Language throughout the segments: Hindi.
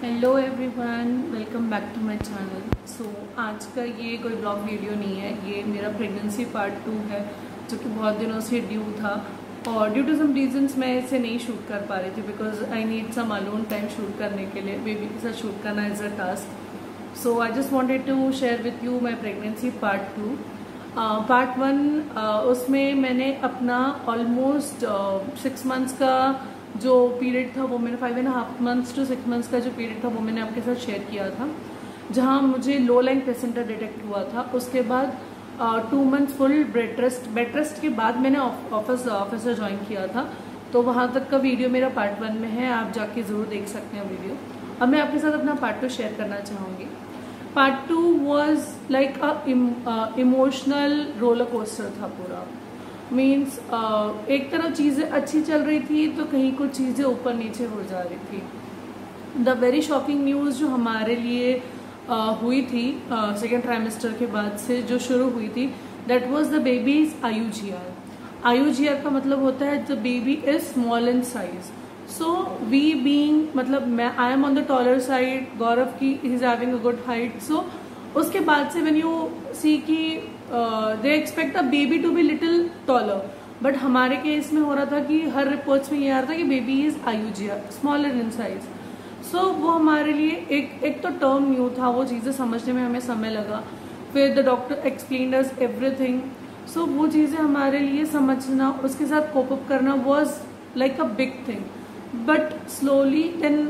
Hello everyone, welcome back to my channel. So आज का ये कोई ब्लॉग वीडियो नहीं है, ये मेरा प्रेगनेंसी पार्ट 2 है जो कि बहुत दिनों से ड्यू था और ड्यू टू सम रीजंस मैं इसे नहीं शूट कर पा रही थी because I need some alone time shoot करने के लिए। बेबी के साथ शूट करना is a task. So I just wanted to share with you my pregnancy part 2। Part 1 उसमें मैंने अपना ऑलमोस्ट 6 मंथ्स का जो पीरियड था वो मैंने 5.5 मंथ्स टू 6 मंथ्स का जो पीरियड था वो मैंने आपके साथ शेयर किया था, जहां मुझे लो लाइन प्लेसेंटा डिटेक्ट हुआ था। उसके बाद 2 मंथ्स फुल बेड रेस्ट के बाद मैंने ऑफिस ज्वाइन किया था। तो वहां तक का वीडियो मेरा पार्ट 1 में है, आप जाके ज़रूर देख सकते हैं वीडियो। अब मैं आपके साथ अपना पार्ट 2 शेयर करना चाहूँगी। Part 2 was like a emotional roller coaster था पूरा। मीन्स एक तरफ चीज़ें अच्छी चल रही थी तो कहीं कुछ चीज़ें ऊपर नीचे हो जा रही थी। द वेरी शॉकिंग न्यूज़ जो हमारे लिए हुई थी सेकेंड ट्राइमेस्टर के बाद से जो शुरू हुई थी, that was the babies IUGR। IUGR का मतलब होता है the baby is small in size. So we being मतलब मैं I am on the taller side, Gaurav की he is having a good height. So उसके बाद से व्हेन यू सी की they expect a baby to be little taller, but हमारे केस में हो रहा था कि हर रिपोर्ट्स में ये आ रहा था कि baby is IUGR, smaller in size. So वो हमारे लिए एक तो टर्म न्यू था, वो चीज़ें समझने में हमें समय लगा। फिर the doctor explained us everything. So वो चीज़ें हमारे लिए समझना, उसके साथ कोप अप करना was like a big thing. But slowly then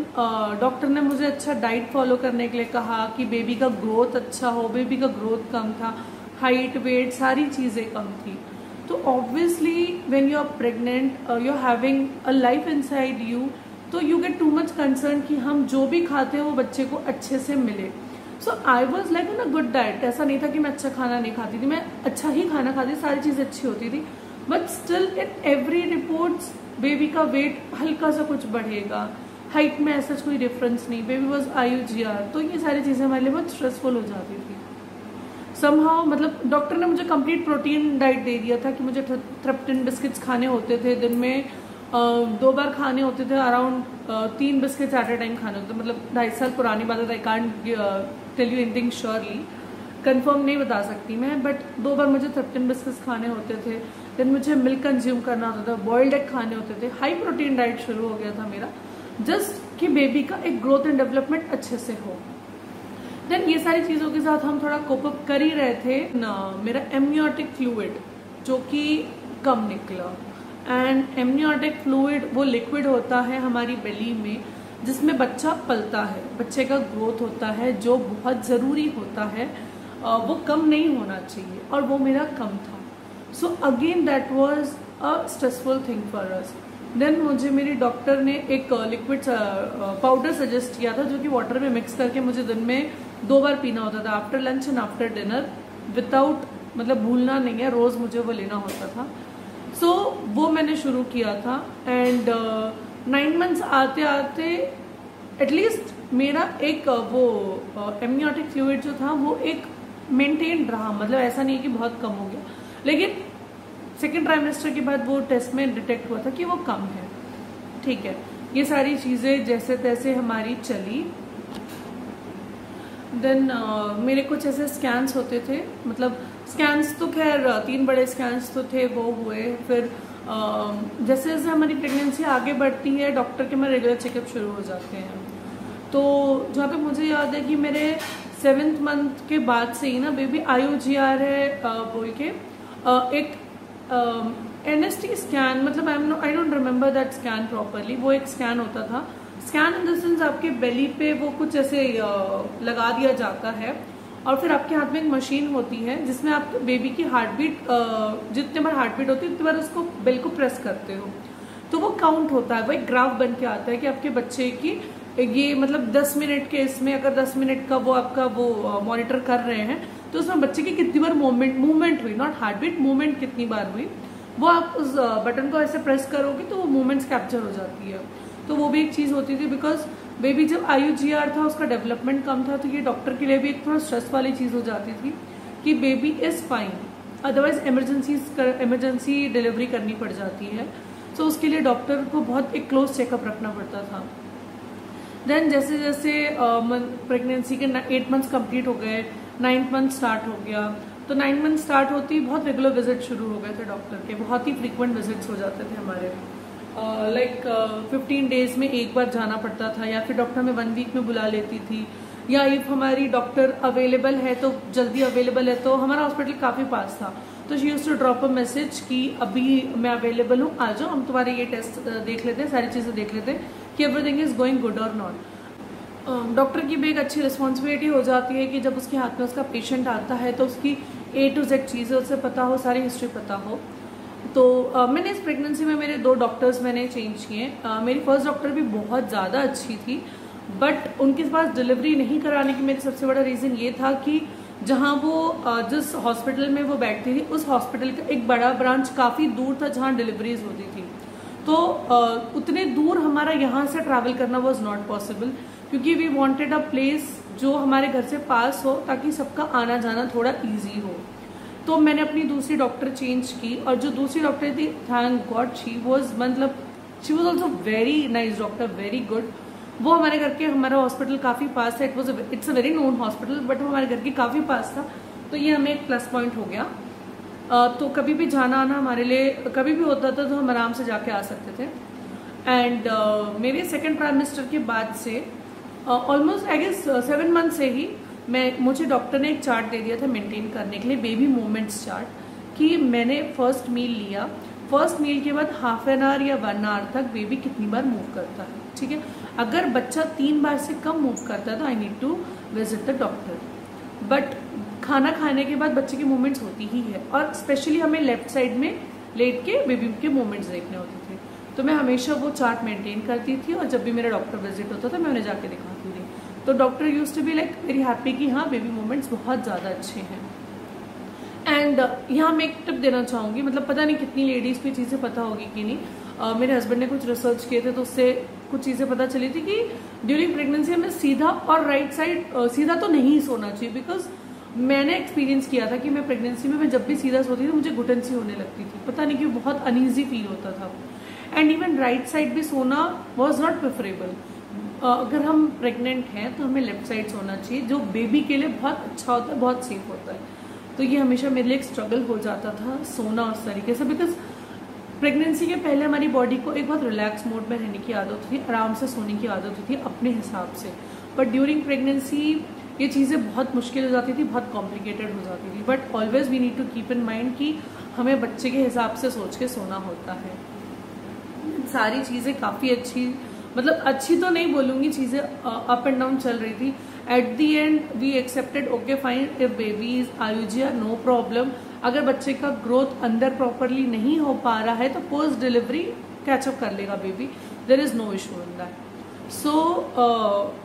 doctor ने मुझे अच्छा डाइट फॉलो करने के लिए कहा कि बेबी का ग्रोथ अच्छा हो। बेबी का ग्रोथ कम था, हाइट वेट सारी चीज़ें कम थी। तो obviously when you are pregnant, you are having a life inside you, तो you get too much concern कि हम जो भी खाते हैं वो बच्चे को अच्छे से मिले। So I was like on a good diet. ऐसा नहीं था कि मैं अच्छा खाना नहीं खाती थी, मैं अच्छा ही खाना खाती, सारी चीज़ें अच्छी होती थी। But still in every reports baby का वेट हल्का सा कुछ बढ़ेगा, हाइट में ऐसा कोई डिफरेंस नहीं, बेबी वॉज IUGR। तो ये सारी चीज़ें हमारे लिए बहुत स्ट्रेसफुल हो जाती थी समहाउ। मतलब डॉक्टर ने मुझे कंप्लीट प्रोटीन डाइट दे दिया था कि मुझे थ्रेप्टिन बिस्किट्स खाने होते थे, दिन में 2 बार खाने होते थे, around 3 biscuits at a time खाने होते थे। मतलब 2.5 साल पुरानी बात है, I can't tell you anything surely, confirm नहीं बता सकती मैं, बट 2 बार मुझे थ्रेप्टिन बिस्किट्स खाने होते थे। देन मुझे मिल्क कंज्यूम करना होता था, बॉइल्ड एग खाने होते थे। हाई प्रोटीन डाइट शुरू हो गया था मेरा, जस्ट कि बेबी का एक ग्रोथ एंड डेवलपमेंट अच्छे से हो। देन ये सारी चीज़ों के साथ हम थोड़ा कोप अप कर ही रहे थे ना। मेरा एमनियोटिक फ्लूइड जो कि कम निकला, एंड एमनियोटिक फ्लूइड वो लिक्विड होता है हमारी बेली में जिसमें बच्चा पलता है, बच्चे का ग्रोथ होता है, जो बहुत ज़रूरी होता है, वो कम नहीं होना चाहिए, और वो मेरा कम था। So again that was a stressful thing for us. Then मुझे मेरी डॉक्टर ने एक लिक्विड पाउडर सजेस्ट किया था जो कि वाटर में मिक्स करके मुझे दिन में 2 बार पीना होता था, after lunch and after dinner, without मतलब भूलना नहीं है, रोज़ मुझे वो लेना होता था। सो वो मैंने शुरू किया था, एंड 9 मंथ्स आते आते एटलीस्ट मेरा एक वो एमनियोटिक फ्लूइड जो था वो एक मेंटेन रहा। मतलब ऐसा नहीं कि बहुत कम हो गया, लेकिन सेकेंड ट्राइमेस्टर के बाद वो टेस्ट में डिटेक्ट हुआ था कि वो कम है। ठीक है, ये सारी चीज़ें जैसे तैसे हमारी चली। देन मेरे कुछ ऐसे स्कैन्स होते थे, मतलब स्कैन्स तो खैर 3 बड़े स्कैन्स तो थे, वो हुए। फिर जैसे जैसे हमारी प्रेगनेंसी आगे बढ़ती है, डॉक्टर के में रेगुलर चेकअप शुरू हो जाते हैं। तो जहाँ तक मुझे याद है कि मेरे 7th मंथ के बाद से ही ना बेबी IUGR है बोल के एक NST स्कैन, मतलब I don't remember that scan properly, वो एक स्कैन होता था। स्कैन इन द सेंस आपके बेली पे वो कुछ ऐसे लगा दिया जाता है, और फिर आपके हाथ में एक मशीन होती है जिसमें आप बेबी की हार्ट बीट, जितने बार हार्ट बीट होती है उतनी बार उसको बेल को प्रेस करते हो, तो वो काउंट होता है, वो एक ग्राफ बन के आता है कि आपके बच्चे की ये मतलब 10 मिनट के इसमें अगर 10 मिनट का वो आपका वो मॉनिटर कर रहे हैं, तो उसमें बच्चे की कितनी बार मूवमेंट हुई, नॉट हार्ट बीट, मूवमेंट कितनी बार हुई, वो आप उस बटन को ऐसे प्रेस करोगे तो वो मूवमेंट्स कैप्चर हो जाती है। तो वो भी एक चीज़ होती थी, बिकॉज बेबी जब IUGR था उसका डेवलपमेंट कम था, तो ये डॉक्टर के लिए भी एक थोड़ा स्ट्रेस वाली चीज़ हो जाती थी कि baby is fine, otherwise emergency delivery करनी पड़ जाती है। तो उसके लिए डॉक्टर को बहुत एक क्लोज चेकअप रखना पड़ता था। देन जैसे जैसे प्रेगनेंसी के 8 मंथ्स कंप्लीट हो गए, 9th मंथ स्टार्ट हो गया, तो 9 मंथ स्टार्ट होती बहुत रेगुलर विजिट शुरू हो गए थे डॉक्टर के, बहुत ही फ्रीक्वेंट विजिट्स हो जाते थे हमारे। 15 डेज में एक बार जाना पड़ता था, या फिर डॉक्टर में 1 वीक में बुला लेती थी, या इफ हमारी डॉक्टर अवेलेबल है तो जल्दी अवेलेबल है, तो हमारा हॉस्पिटल काफ़ी पास था, तो she used to drop a message कि अभी मैं अवेलेबल हूँ, आ जाओ, हम तुम्हारे ये टेस्ट देख लेते हैं, सारी चीज़ें देख लेते हैं कि एवरीथिंग इज गोइंग गुड और नॉट। डॉक्टर की भी एक अच्छी रिस्पॉन्सिबिलिटी हो जाती है कि जब उसके हाथ में उसका पेशेंट आता है तो उसकी A to Z चीज़ें उससे पता हो, सारी हिस्ट्री पता हो। तो मैंने इस प्रेगनेंसी में मेरे 2 डॉक्टर्स मैंने चेंज किए। मेरी फर्स्ट डॉक्टर भी बहुत ज़्यादा अच्छी थी, बट उनके पास डिलीवरी नहीं कराने की मेरी सबसे बड़ा रीज़न ये था कि जहाँ वो जिस हॉस्पिटल में वो बैठती थी उस हॉस्पिटल का एक बड़ा ब्रांच काफ़ी दूर था जहाँ डिलीवरीज होती थी, तो उतने दूर हमारा यहाँ से ट्रैवल करना वॉज नॉट पॉसिबल, क्योंकि वी वॉन्टेड अ प्लेस जो हमारे घर से पास हो ताकि सबका आना जाना थोड़ा ईजी हो। तो मैंने अपनी दूसरी डॉक्टर चेंज की, और जो दूसरी डॉक्टर थी, thank God she was also very nice doctor, very good. वो हमारे घर के, हमारा हॉस्पिटल काफ़ी पास है, it's a very known hospital, but वो हमारे घर के काफ़ी पास था, तो ये हमें एक प्लस पॉइंट हो गया। तो कभी भी जाना आना हमारे लिए कभी भी होता था तो हम आराम से जाके आ सकते थे। एंड मेरे सेकेंड ट्राइमेस्टर के बाद से ऑलमोस्ट आई गेस 7 मंथ से ही मुझे डॉक्टर ने एक चार्ट दे दिया था मेंटेन करने के लिए, बेबी मूवमेंट्स चार्ट, कि मैंने फर्स्ट मील लिया, फर्स्ट मील के बाद हाफ एन आवर या 1 आवर तक बेबी कितनी बार मूव करता है, ठीक है। अगर बच्चा 3 बार से कम मूव करता है तो I need to visit the doctor, but खाना खाने के बाद बच्चे की मूवमेंट्स होती ही है, और स्पेशली हमें लेफ्ट साइड में लेट के बेबी के मूवमेंट्स देखने होते थे, तो मैं हमेशा वो चार्ट मेंटेन करती थी, और जब भी मेरा डॉक्टर विजिट होता था मैं उन्हें जाके दिखाती थी। तो doctor used to be like very happy कि हाँ बेबी मूवमेंट्स बहुत ज़्यादा अच्छे हैं। एंड यहाँ मैं एक टिप देना चाहूँगी, मतलब पता नहीं कितनी लेडीज़ को चीज़ें पता होगी कि नहीं। मेरे हस्बैंड ने कुछ रिसर्च किए थे तो उससे कुछ चीज़ें पता चली थी कि ड्यूरिंग प्रेगनेंसी हमें सीधा और राइट साइड सीधा तो नहीं सोना चाहिए, बिकॉज मैंने एक्सपीरियंस किया था कि मैं प्रेगनेंसी में जब भी सीधा सोती थी मुझे घुटन सी होने लगती थी, पता नहीं क्यों, बहुत अनईजी फील होता था। एंड इवन राइट साइड भी सोना वॉज नॉट प्रेफरेबल। अगर हम प्रेग्नेंट हैं तो हमें लेफ्ट साइड सोना चाहिए, जो बेबी के लिए बहुत अच्छा होता है, बहुत सेफ होता है। तो ये हमेशा मेरे लिए एक स्ट्रगल हो जाता था सोना उस तरीके से, बिकॉज प्रेगनेंसी के पहले हमारी बॉडी को एक बहुत रिलैक्स मोड में रहने की आदत थी, आराम से सोने की आदत होती है अपने हिसाब से, बट ड्यूरिंग प्रेगनेंसी ये चीज़ें बहुत मुश्किल हो जाती थी, बहुत कॉम्प्लिकेटेड हो जाती थी। But always we need to keep in mind कि हमें बच्चे के हिसाब से सोच के सोना होता है। सारी चीज़ें काफ़ी अच्छी, मतलब अच्छी तो नहीं बोलूँगी, चीज़ें अप एंड डाउन चल रही थी। At the end we accepted okay fine, if baby is IUGR no problem. अगर बच्चे का ग्रोथ अंदर प्रॉपरली नहीं हो पा रहा है तो पोस्ट डिलीवरी कैचअप कर लेगा baby, there is no issue in that. So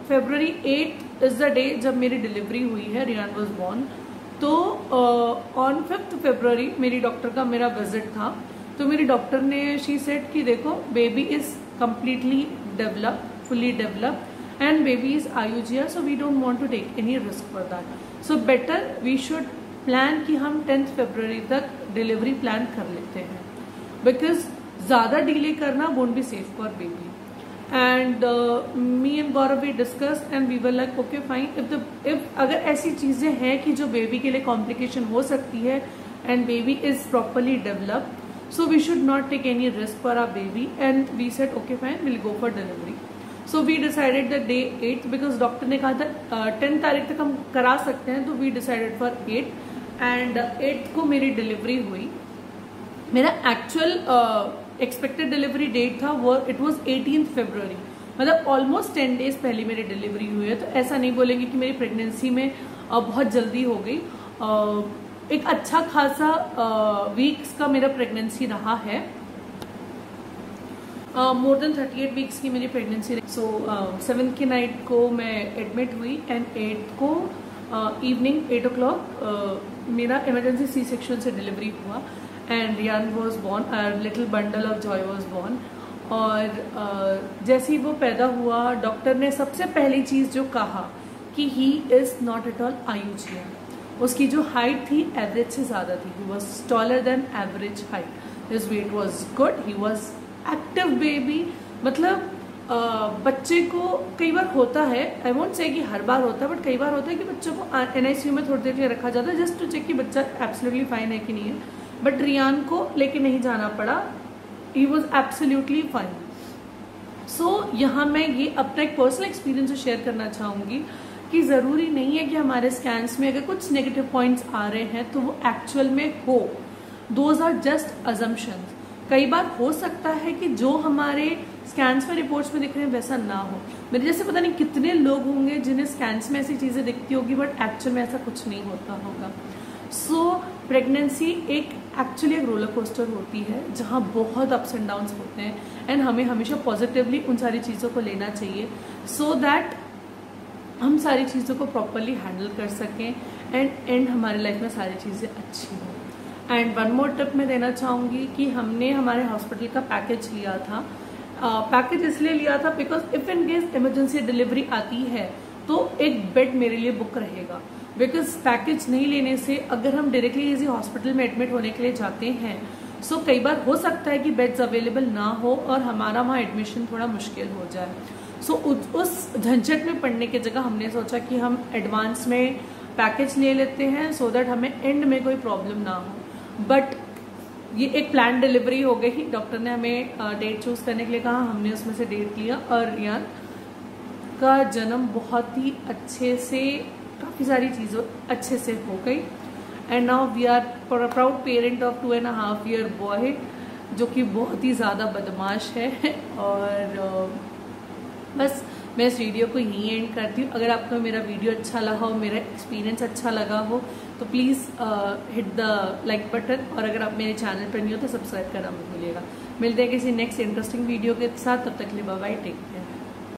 February 8 is the day जब मेरी डिलीवरी हुई है, रियान वॉज बॉर्न। तो ऑन 5th February मेरी डॉक्टर का मेरा विजिट था, तो मेरी डॉक्टर ने शी सेड कि देखो baby is completely developed, fully developed, and baby is आयुजिया, so we don't want to take any risk for that. So better we should plan कि हम 10th February तक डिलीवरी प्लान कर लेते हैं, because ज़्यादा डिले करना won't be safe for baby. And me and Gaurav we discussed and we were like okay fine, if अगर ऐसी चीज़ें हैं कि जो बेबी के लिए कॉम्प्लिकेशन हो सकती है and baby is properly developed, so we should not take any risk for our baby, and we said okay fine, we'll go for delivery. So we decided the day 8 because doctor ने कहा था 10 तारीख तक हम करा सकते हैं, तो we decided for 8 and 8 को मेरी डिलीवरी हुई। मेरा एक्चुअल एक्सपेक्टेड डिलीवरी डेट था वो इट वाज 18th February, मतलब ऑलमोस्ट 10 डेज पहले मेरी डिलीवरी हुई है। तो ऐसा नहीं बोलेंगे कि मेरी प्रेगनेंसी में बहुत जल्दी हो गई, एक अच्छा खासा वीक्स का मेरा प्रेगनेंसी रहा है, मोर देन 38 वीक्स की मेरी प्रेगनेंसी रही। सो 7th की नाइट को मैं एडमिट हुई एंड 8 को इवनिंग 8 o'clock मेरा इमरजेंसी सी सेक्शन से डिलीवरी हुआ and Riyan was born, little bundle of joy was born. और जैसे ही वो पैदा हुआ डॉक्टर ने सबसे पहली चीज़ जो कहा कि he is not at all IUGR. उसकी जो हाइट थी एवरेज से ज़्यादा थी, he was taller than average height, his weight was good, he was active baby, मतलब बच्चे को कई बार होता है, आई वोंट से कि हर बार होता है, बट कई बार होता है कि बच्चों को NICU में थोड़ी देर के लिए रखा जाता है जस्ट टू चेक कि बच्चा एब्सोल्युटली फाइन है कि नहीं है। बट रियान को लेके नहीं जाना पड़ा, ही वॉज एब्सोल्युटली फाइन। सो यहाँ मैं ये अपना एक पर्सनल एक्सपीरियंस शेयर करना चाहूंगी कि जरूरी नहीं है कि हमारे स्कैन्स में अगर कुछ नेगेटिव पॉइंट्स आ रहे हैं तो वो एक्चुअल में हो। Those are just assumptions. कई बार हो सकता है कि जो हमारे स्कैन्स में रिपोर्ट्स में दिख रहे हैं वैसा ना हो। मेरे जैसे पता नहीं कितने लोग होंगे जिन्हें स्कैन्स में ऐसी चीजें दिखती होगी बट एक्चुअल में ऐसा कुछ नहीं होता होगा। सो प्रेगनेंसी एक्चुअली एक रोलर कोस्टर होती है जहाँ बहुत अप्स एंड डाउन्स होते हैं, एंड हमें हमेशा पॉजिटिवली उन सारी चीज़ों को लेना चाहिए सो दैट हम सारी चीज़ों को प्रॉपरली हैंडल कर सकें एंड हमारी लाइफ में सारी चीज़ें अच्छी हों। एंड वन मोर टिप मैं देना चाहूँगी कि हमने हमारे हॉस्पिटल का पैकेज लिया था। पैकेज इसलिए लिया था because if in case emergency delivery आती है तो एक बेड मेरे लिए बुक रहेगा। बिकॉज पैकेज नहीं लेने से अगर हम डायरेक्टली किसी हॉस्पिटल में एडमिट होने के लिए जाते हैं सो कई बार हो सकता है कि बेड्स अवेलेबल ना हो और हमारा वहाँ एडमिशन थोड़ा मुश्किल हो जाए। सो उस झंझट में पड़ने की जगह हमने सोचा कि हम एडवांस में पैकेज ले लेते हैं सो दैट हमें एंड में कोई प्रॉब्लम ना हो। बट ये एक प्लान डिलीवरी हो गई। डॉक्टर ने हमें डेट चूज करने के लिए कहा, हमने उसमें से डेट लिया और रियान का जन्म बहुत ही अच्छे से, काफ़ी सारी चीज़ों अच्छे से हो गई। And now we are proud parent of 2.5 year boy जो कि बहुत ही ज़्यादा बदमाश है। और बस मैं इस वीडियो को यहीं एंड करती हूँ। अगर आपको मेरा वीडियो अच्छा लगा हो, मेरा एक्सपीरियंस अच्छा लगा हो तो please hit the like button, और अगर आप मेरे चैनल पर नहीं हो तो सब्सक्राइब करना मत भूलिएगा। मिलते हैं किसी नेक्स्ट इंटरेस्टिंग वीडियो के साथ, तब तक के लिए बाय बाय, टेक केयर।